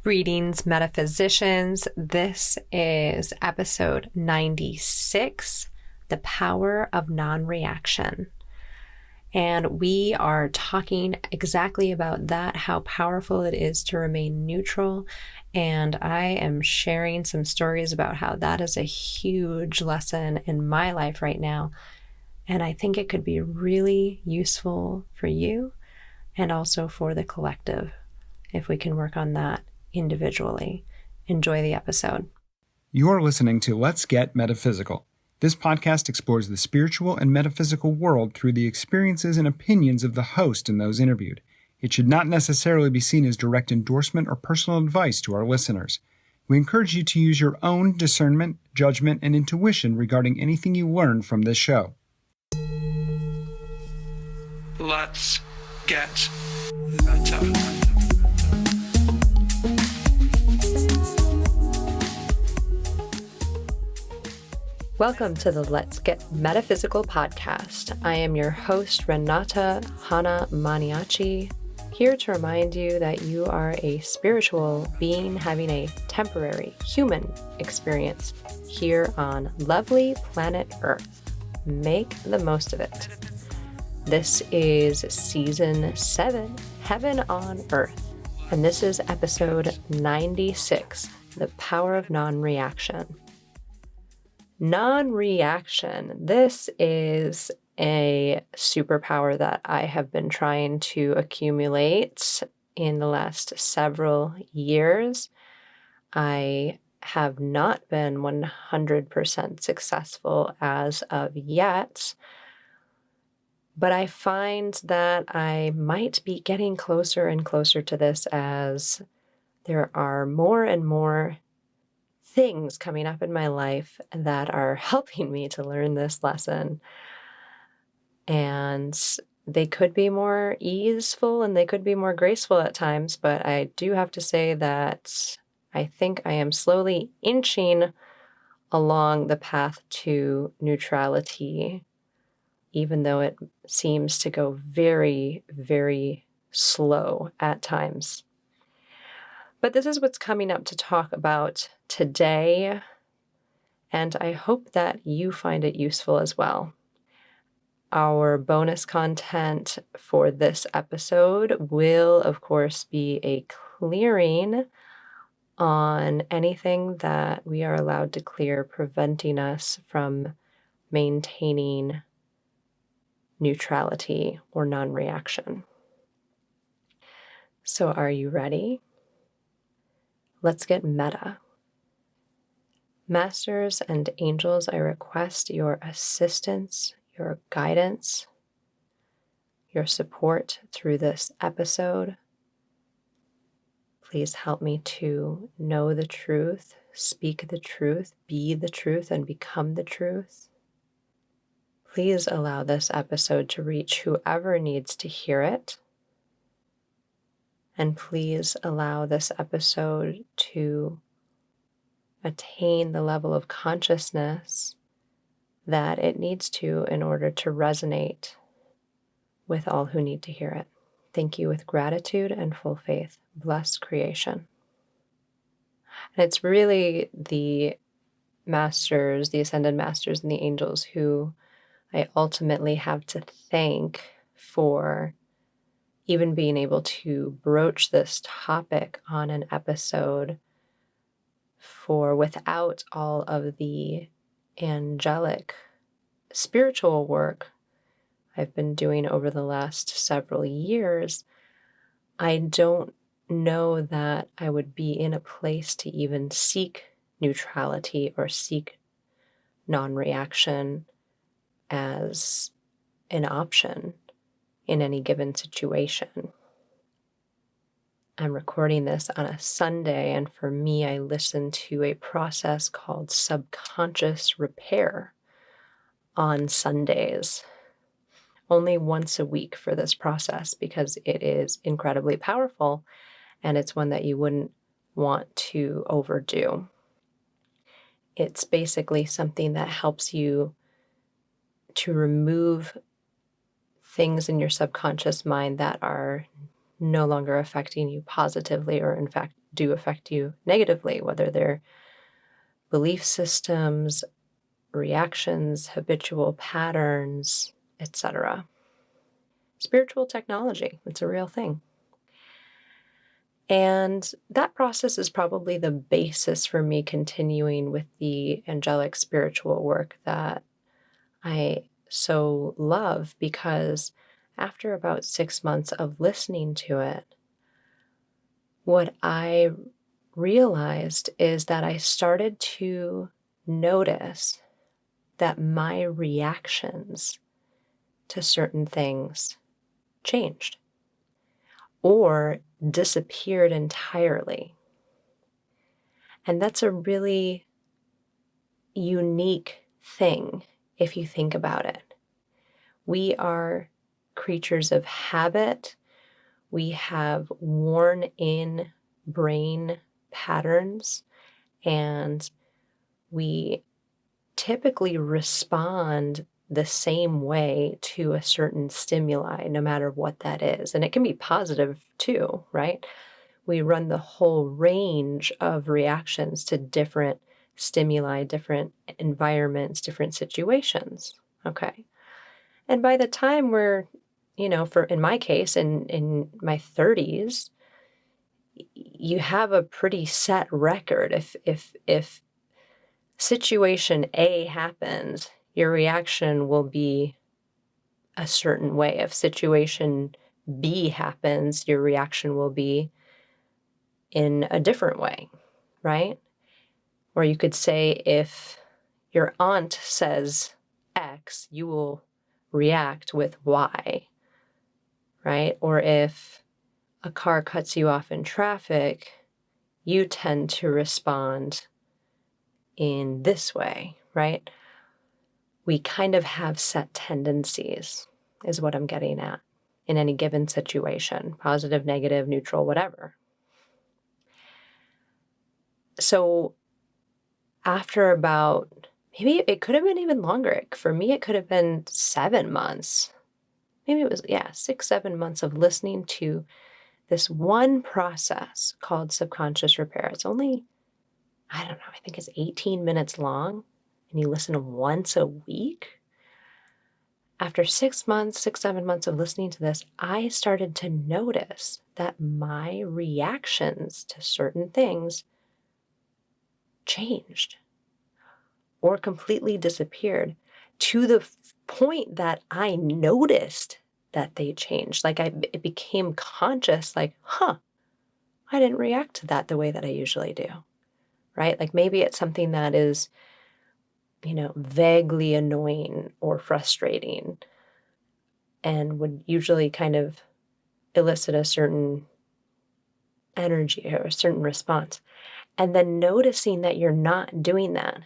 Greetings, metaphysicians. This is episode 96, The Power of Non-Reaction. And we are talking exactly about that, how powerful it is to remain neutral. And I am sharing some stories about how that is a huge lesson in my life right now. And I think it could be really useful for you and also for the collective if we can work on that individually. Enjoy the episode. You're listening to Let's Get Metaphysical. This podcast explores the spiritual and metaphysical world through the experiences and opinions of the host and those interviewed. It should not necessarily be seen as direct endorsement or personal advice to our listeners. We encourage you to use your own discernment, judgment, and intuition regarding anything you learn from this show. Let's get meta. Welcome to the Let's Get Metaphysical Podcast. I am your host, Renata Hana Maniaci, here to remind you that you are a spiritual being having a temporary human experience here on lovely planet Earth. Make the most of it. This is Season 7, Heaven on Earth, and this is episode 96, The Power of Non-Reaction. Non-reaction. This is a superpower that I have been trying to accumulate in the last several years. I have not been 100% successful as of yet, but I find that I might be getting closer and closer to this as there are more and more things coming up in my life that are helping me to learn this lesson. And they could be more easeful and they could be more graceful at times, but I do have to say that I think I am slowly inching along the path to neutrality, even though it seems to go very, very slow at times. But this is what's coming up to talk about today, and I hope that you find it useful as well. Our bonus content for this episode will, of course, be a clearing on anything that we are allowed to clear, preventing us from maintaining neutrality or non-reaction. So are you ready? Let's get meta. Masters and angels, I request your assistance, your guidance, your support through this episode. Please help me to know the truth, speak the truth, be the truth, and become the truth. Please allow this episode to reach whoever needs to hear it. And please allow this episode to attain the level of consciousness that it needs to in order to resonate with all who need to hear it. Thank you with gratitude and full faith. Blessed creation. And it's really the masters, the ascended masters and the angels who I ultimately have to thank for even being able to broach this topic on an episode, for without all of the angelic spiritual work I've been doing over the last several years, I don't know that I would be in a place to even seek neutrality or seek non-reaction as an option in any given situation. I'm recording this on a Sunday, and for me, I listen to a process called subconscious repair on Sundays, only once a week for this process, because it is incredibly powerful, and it's one that you wouldn't want to overdo. It's basically something that helps you to remove things in your subconscious mind that are no longer affecting you positively, or in fact do affect you negatively, whether they're belief systems, reactions, habitual patterns, etc. Spiritual technology, it's a real thing. And that process is probably the basis for me continuing with the angelic spiritual work that I so love, because after about 6 months of listening to it, what I realized is that I started to notice that my reactions to certain things changed or disappeared entirely. And that's a really unique thing if you think about it. We are creatures of habit. We have worn in brain patterns, and we typically respond the same way to a certain stimuli, no matter what that is. And it can be positive too, right? We run the whole range of reactions to different stimuli, different environments, different situations. Okay. And by the time we're, for in my case, in my 30s, you have a pretty set record. If situation A happens, your reaction will be a certain way. If situation B happens, your reaction will be in a different way, right? Or you could say if your aunt says X, you will react with Y, right? Or if a car cuts you off in traffic, you tend to respond in this way, right? We kind of have set tendencies, is what I'm getting at, in any given situation, positive, negative, neutral, whatever. So after about, maybe it could have been even longer. For me, it could have been 7 months. Maybe it was, 6, 7 months of listening to this one process called subconscious repair. It's only, I don't know, I think it's 18 minutes long, and you listen once a week. After 6 months, 6, 7 months of listening to this, I started to notice that my reactions to certain things changed or completely disappeared, to the point that I noticed that they changed. Like it became conscious, like, I didn't react to that the way that I usually do, right? Like maybe it's something that is, vaguely annoying or frustrating and would usually kind of elicit a certain energy or a certain response. And then noticing that you're not doing that.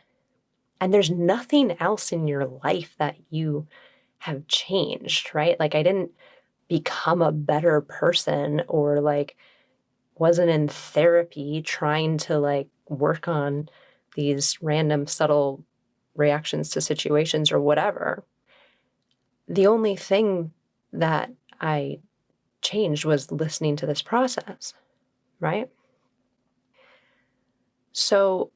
And there's nothing else in your life that you have changed, right? Like I didn't become a better person, or like wasn't in therapy trying to like work on these random subtle reactions to situations or whatever. The only thing that I changed was listening to this process, right? So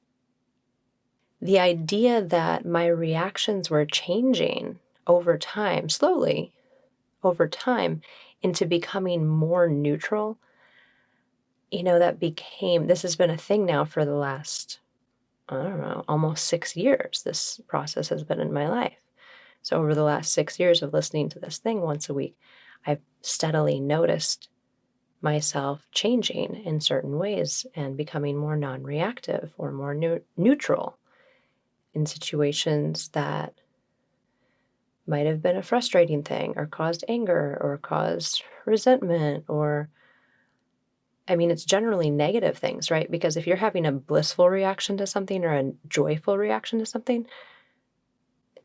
the idea that my reactions were changing over time, slowly over time, into becoming more neutral, this has been a thing now for the last, I don't know, almost 6 years. This process has been in my life. So over the last 6 years of listening to this thing once a week, I've steadily noticed myself changing in certain ways and becoming more non-reactive or more neutral in situations that might have been a frustrating thing or caused anger or caused resentment, or, it's generally negative things, right? Because if you're having a blissful reaction to something or a joyful reaction to something,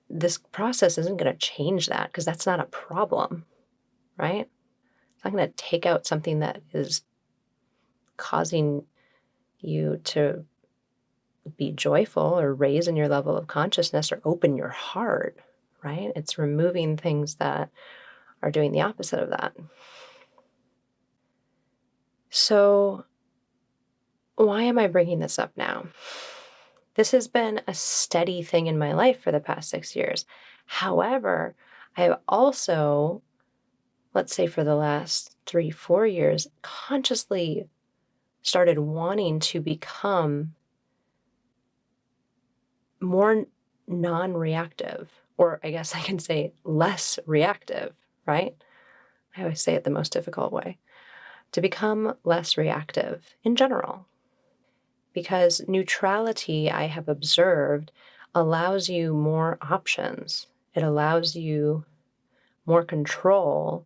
this process isn't going to change that, because that's not a problem, right? It's not going to take out something that is causing you to be joyful or raise in your level of consciousness or open your heart, right? It's removing things that are doing the opposite of that. So, why am I bringing this up now? This has been a steady thing in my life for the past 6 years. However, I have also, let's say for the last 3, 4 years, consciously started wanting to become more non-reactive, or I guess I can say less reactive, right? I always say it the most difficult way, to become less reactive in general. Because neutrality, I have observed, allows you more options. It allows you more control,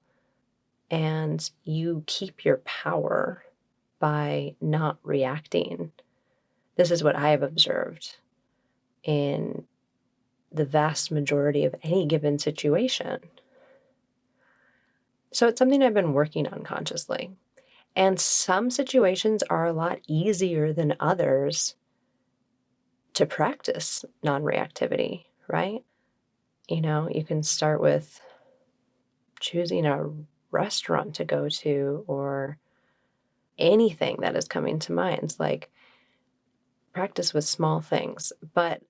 and you keep your power by not reacting. This is what I have observed in the vast majority of any given situation. So it's something I've been working on consciously. And some situations are a lot easier than others to practice non-reactivity, right? You can start with choosing a restaurant to go to or anything that is coming to mind. Like practice with small things. But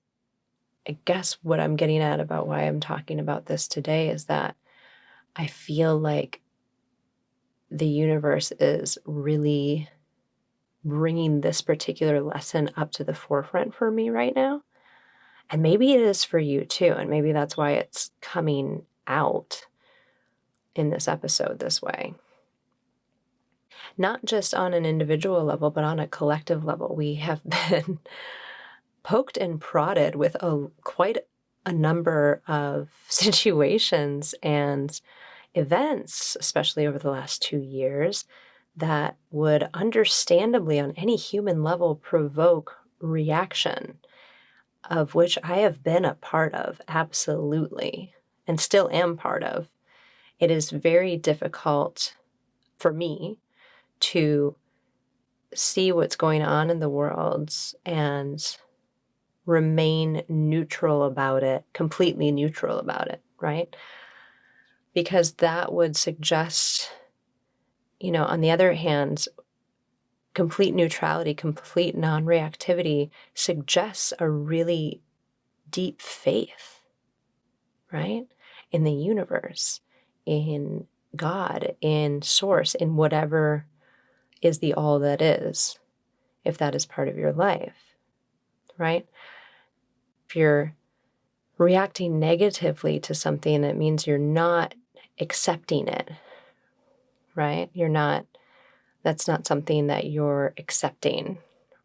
I guess what I'm getting at about why I'm talking about this today is that I feel like the universe is really bringing this particular lesson up to the forefront for me right now. And maybe it is for you too. And maybe that's why it's coming out in this episode this way. Not just on an individual level, but on a collective level. We have been poked and prodded with quite a number of situations and events, especially over the last 2 years, that would understandably, on any human level, provoke reaction, of which I have been a part of, absolutely, and still am part of. It is very difficult for me to see what's going on in the world and remain neutral about it, completely neutral about it, right? Because that would suggest, on the other hand, complete neutrality, complete non-reactivity suggests a really deep faith, right? In the universe, in God, in source, in whatever is the all that is, if that is part of your life, right? If you're reacting negatively to something, that means you're not accepting it, right? That's not something that you're accepting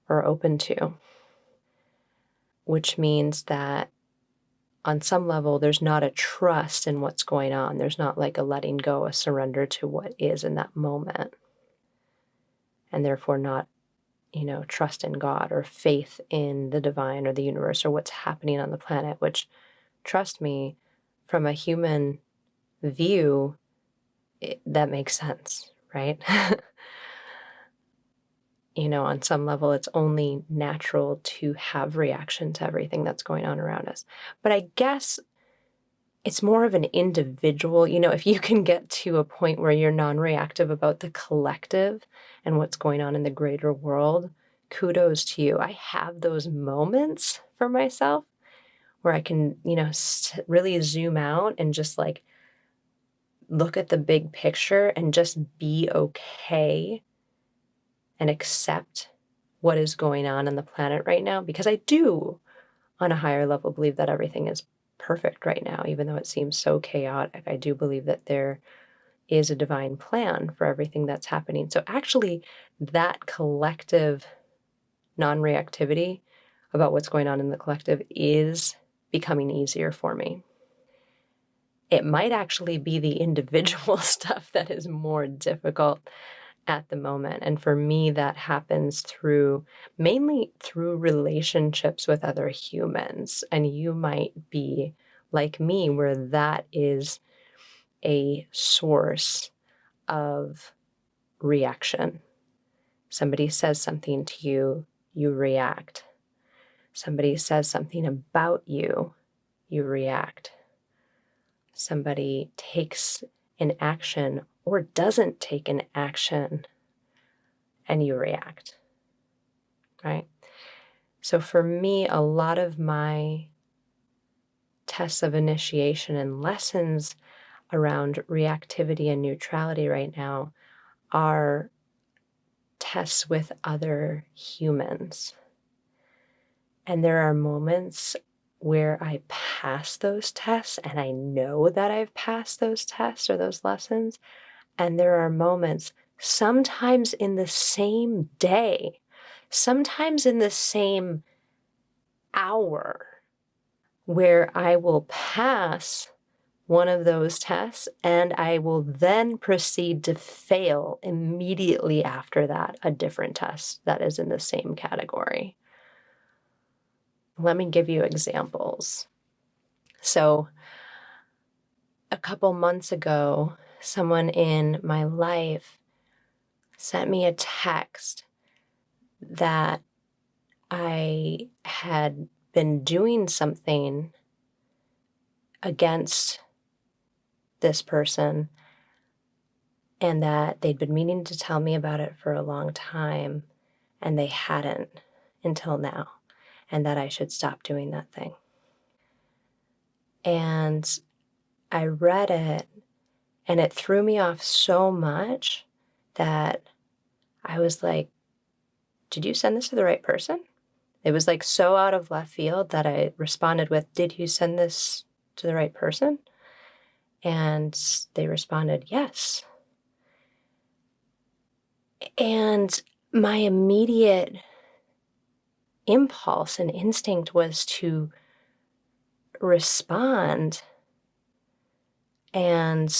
or open to, which means that on some level, there's not a trust in what's going on. There's not like a letting go, a surrender to what is in that moment. And therefore not, trust in God or faith in the divine or the universe or what's happening on the planet, which, trust me, from a human view, that makes sense, right? On some level, it's only natural to have reaction to everything that's going on around us. But I guess it's more of an individual, if you can get to a point where you're non-reactive about the collective and what's going on in the greater world, kudos to you. I have those moments for myself where I can, really zoom out and just like look at the big picture and just be okay and accept what is going on the planet right now. Because I do, on a higher level, believe that everything is perfect right now, even though it seems so chaotic. I do believe that there is a divine plan for everything that's happening. So actually, that collective non-reactivity about what's going on in the collective is becoming easier for me. It might actually be the individual stuff that is more difficult at the moment. And for me, that happens mainly through relationships with other humans. And you might be like me, where that is a source of reaction. Somebody says something to you, you react. Somebody says something about you, you react. Somebody takes an action or doesn't take an action and you react, right? So for me, a lot of my tests of initiation and lessons around reactivity and neutrality right now are tests with other humans. And there are moments where I pass those tests and I know that I've passed those tests or those lessons. And there are moments, sometimes in the same day, sometimes in the same hour, where I will pass one of those tests and I will then proceed to fail immediately after that a different test that is in the same category. Let me give you examples. So a couple months ago, someone in my life sent me a text that I had been doing something against this person and that they'd been meaning to tell me about it for a long time and they hadn't until now, and that I should stop doing that thing. And I read it and it threw me off so much that I was like, did you send this to the right person? It was like so out of left field that I responded with, did you send this to the right person? And they responded, yes. And my immediate impulse and instinct was to respond and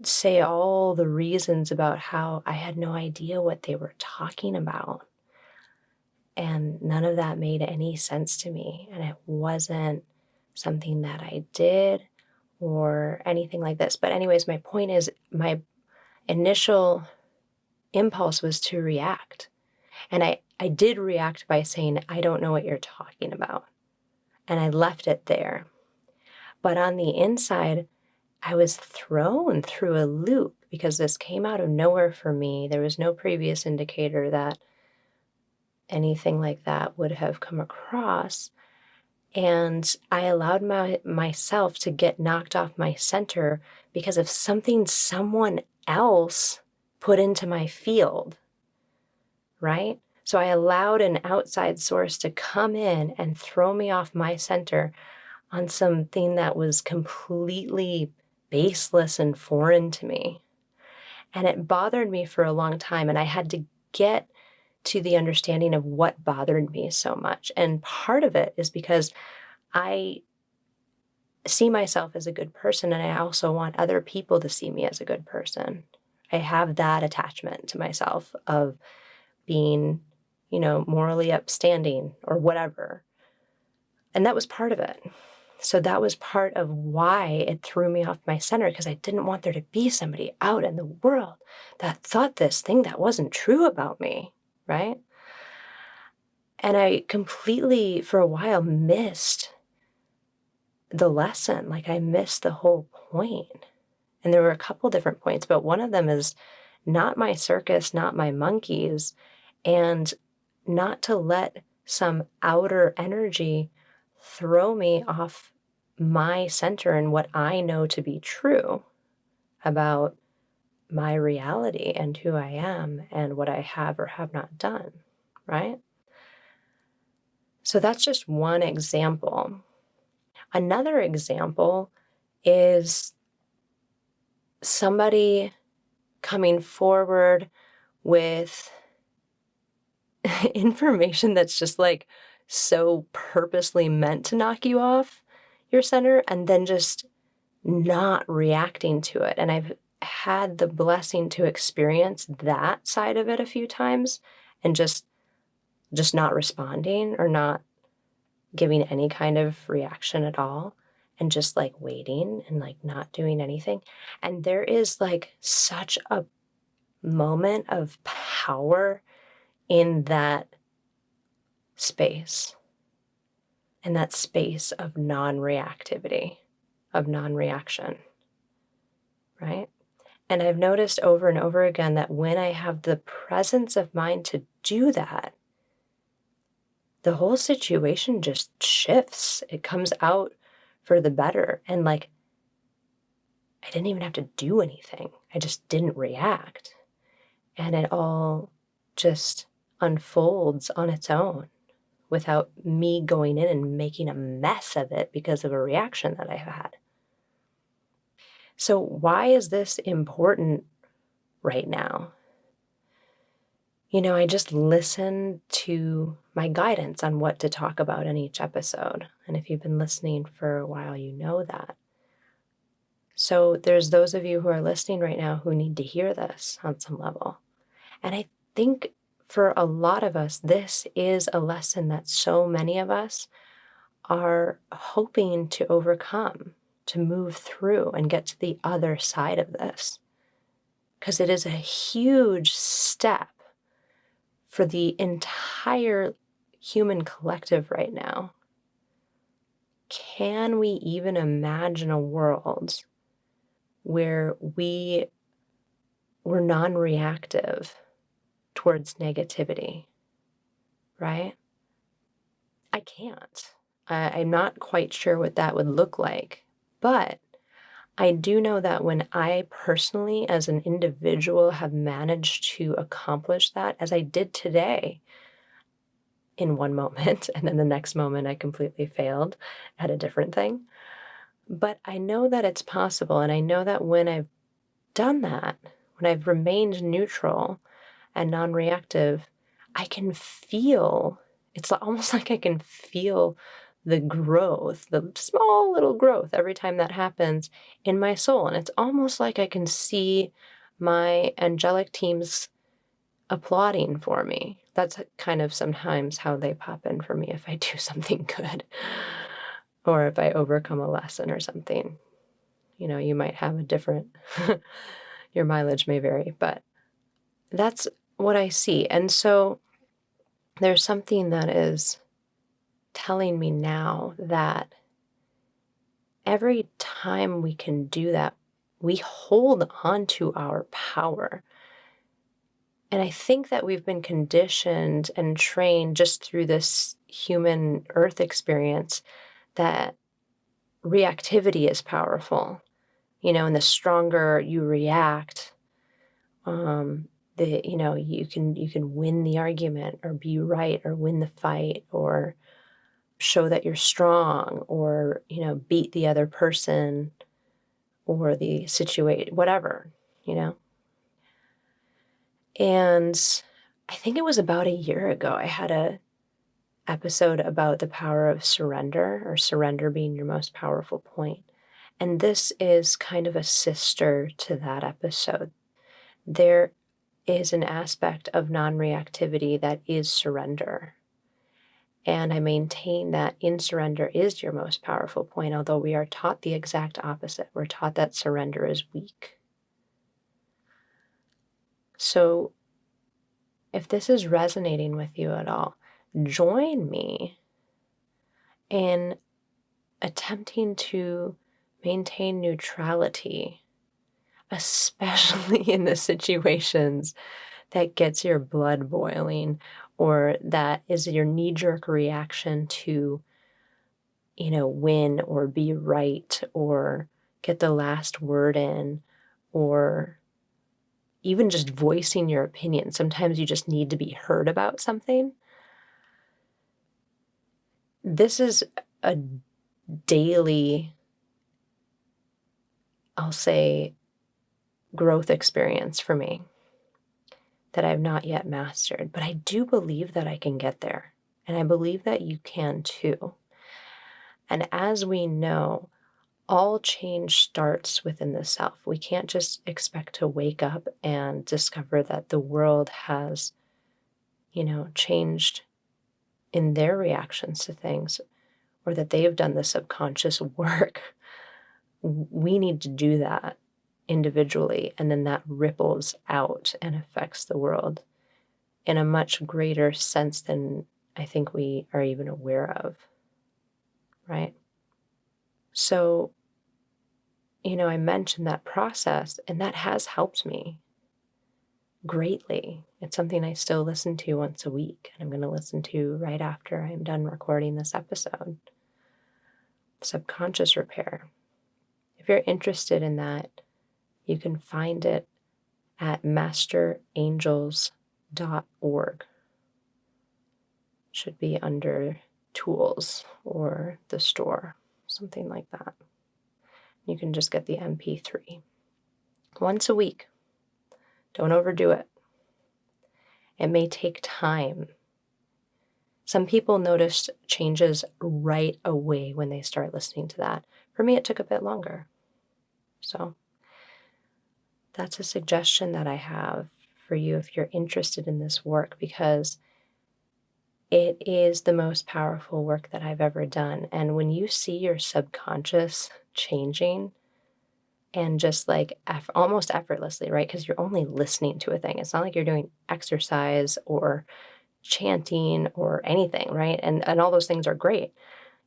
say all the reasons about how I had no idea what they were talking about. And none of that made any sense to me. And it wasn't something that I did or anything like this. But anyways, my point is my initial impulse was to react. And I did react by saying, I don't know what you're talking about. And I left it there. But on the inside, I was thrown through a loop because this came out of nowhere for me. There was no previous indicator that anything like that would have come across. And I allowed myself to get knocked off my center because of something someone else put into my field, right? So I allowed an outside source to come in and throw me off my center on something that was completely baseless and foreign to me. And it bothered me for a long time, and I had to get to the understanding of what bothered me so much. And part of it is because I see myself as a good person, and I also want other people to see me as a good person. I have that attachment to myself of being, morally upstanding or whatever. And that was part of it. So that was part of why it threw me off my center, because I didn't want there to be somebody out in the world that thought this thing that wasn't true about me, right? And I completely, for a while, missed the lesson. Like I missed the whole point. And there were a couple different points, but one of them is not my circus, not my monkeys, and not to let some outer energy throw me off my center and what I know to be true about my reality and who I am and what I have or have not done, right? So that's just one example. Another example is somebody coming forward with information that's just like so purposely meant to knock you off your center and then just not reacting to it. And I've had the blessing to experience that side of it a few times and just not responding or not giving any kind of reaction at all and just like waiting and like not doing anything. And there is like such a moment of power in that space, in that space of non-reactivity, of non-reaction, right? And I've noticed over and over again that when I have the presence of mind to do that, the whole situation just shifts. It comes out for the better. And like, I didn't even have to do anything. I just didn't react. And it all just unfolds on its own without me going in and making a mess of it because of a reaction that I had. So, why is this important right now? I just listen to my guidance on what to talk about in each episode. And if you've been listening for a while, you know that. So there's those of you who are listening right now who need to hear this on some level. And I think for a lot of us, this is a lesson that so many of us are hoping to overcome, to move through and get to the other side of this. Because it is a huge step for the entire human collective right now. Can we even imagine a world where we were non-reactive towards negativity, right? I can't. I'm not quite sure what that would look like, but I do know that when I personally, as an individual, have managed to accomplish that, as I did today, in one moment, and then the next moment I completely failed at a different thing. But I know that it's possible, and I know that when I've done that, when I've remained neutral and non-reactive, I can feel, it's almost like I can feel the growth, the small little growth every time that happens in my soul. And it's almost like I can see my angelic teams applauding for me. That's kind of sometimes how they pop in for me if I do something good or if I overcome a lesson or something. You might have a different, your mileage may vary, but that's what I see. And so there's something that is telling me now that every time we can do that, we hold on to our power. And I think that we've been conditioned and trained just through this human earth experience that reactivity is powerful, and the stronger you react, you can win the argument or be right or win the fight or show that you're strong or, beat the other person or the situation, whatever, you know? And I think it was about a year ago, I had a episode about the power of surrender, or surrender being your most powerful point. And this is kind of a sister to that episode. There is an aspect of non-reactivity that is surrender. And I maintain that in surrender is your most powerful point, although we are taught the exact opposite. We're taught that surrender is weak. So if this is resonating with you at all, join me in attempting to maintain neutrality, especially in the situations that gets your blood boiling or that is your knee-jerk reaction to, win or be right or get the last word in or even just voicing your opinion. Sometimes you just need to be heard about something. This is a daily, I'll say, growth experience for me that I've not yet mastered, but I do believe that I can get there. And I believe that you can too. And as we know, all change starts within the self. We can't just expect to wake up and discover that the world has, changed in their reactions to things or that they've done the subconscious work. We need to do that individually, and then that ripples out and affects the world in a much greater sense than I think we are even aware of, right? So I mentioned that process, and that has helped me greatly. It's something I still listen to once a week, and I'm going to listen to right after I'm done recording this episode. Subconscious repair. If you're interested in that, you can find it at masterangels.org. Should be under tools or the store, something like that. You can just get the MP3 once a week. Don't overdo it. It may take time. Some people notice changes right away when they start listening to that. For me, it took a bit longer. So that's a suggestion that I have for you if you're interested in this work, because it is the most powerful work that I've ever done. And when you see your subconscious changing, and just like almost effortlessly, right? Because you're only listening to a thing. It's not like you're doing exercise or chanting or anything, right? And all those things are great.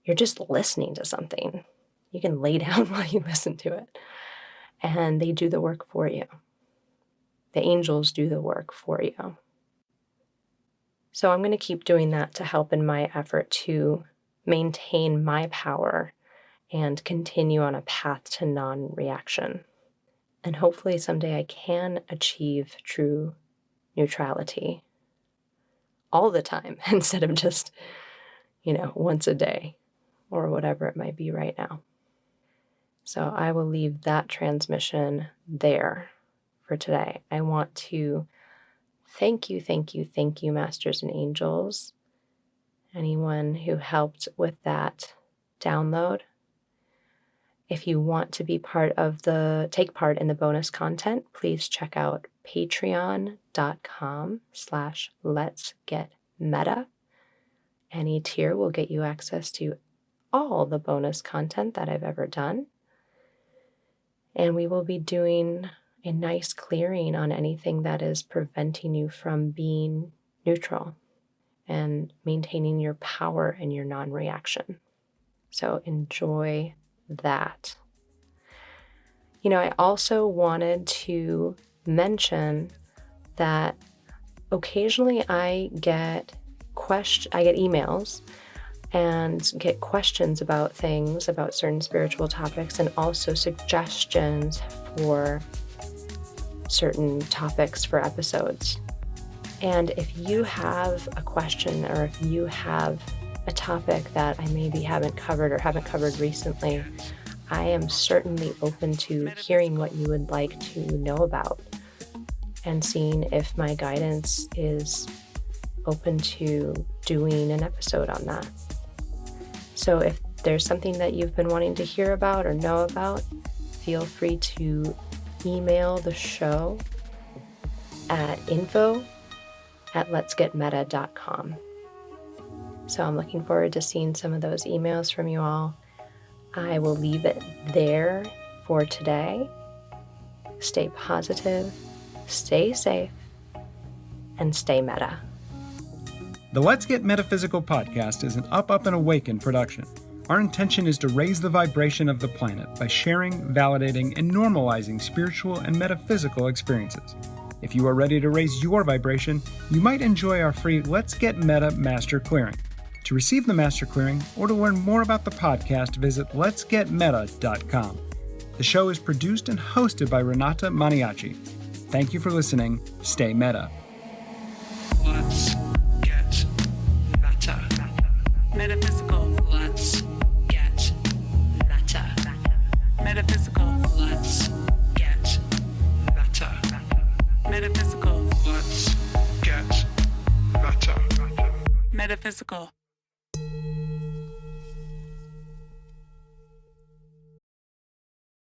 You're just listening to something. You can lay down while you listen to it. And they do the work for you. The angels do the work for you. So I'm going to keep doing that to help in my effort to maintain my power and continue on a path to non-reaction. And hopefully someday I can achieve true neutrality all the time instead of just, once a day or whatever it might be right now. So I will leave that transmission there for today. I want to thank you, masters and angels, anyone who helped with that download. If you want to be take part in the bonus content, please check out patreon.com/letsgetmeta. Any tier will get you access to all the bonus content that I've ever done. And we will be doing a nice clearing on anything that is preventing you from being neutral and maintaining your power and your non-reaction. So enjoy that. I also wanted to mention that occasionally I get emails and get questions about things, about certain spiritual topics, and also suggestions for certain topics for episodes. And if you have a question, or if you have a topic that I maybe haven't covered recently, I am certainly open to hearing what you would like to know about and seeing if my guidance is open to doing an episode on that. So if there's something that you've been wanting to hear about or know about, feel free to email the show at info@letsgetmeta.com. So I'm looking forward to seeing some of those emails from you all. I will leave it there for today. Stay positive, stay safe, and stay meta. The Let's Get Metaphysical podcast is an Up, and Awaken production. Our intention is to raise the vibration of the planet by sharing, validating, and normalizing spiritual and metaphysical experiences. If you are ready to raise your vibration, you might enjoy our free Let's Get Meta Master Clearing. To receive the Master Clearing or to learn more about the podcast, visit letsgetmeta.com. The show is produced and hosted by Renata Maniaci. Thank you for listening. Stay meta. Let's get meta. Metaphysical. Let's get meta. Metaphysical. Let's get meta. Metaphysical. Let's get meta. Metaphysical.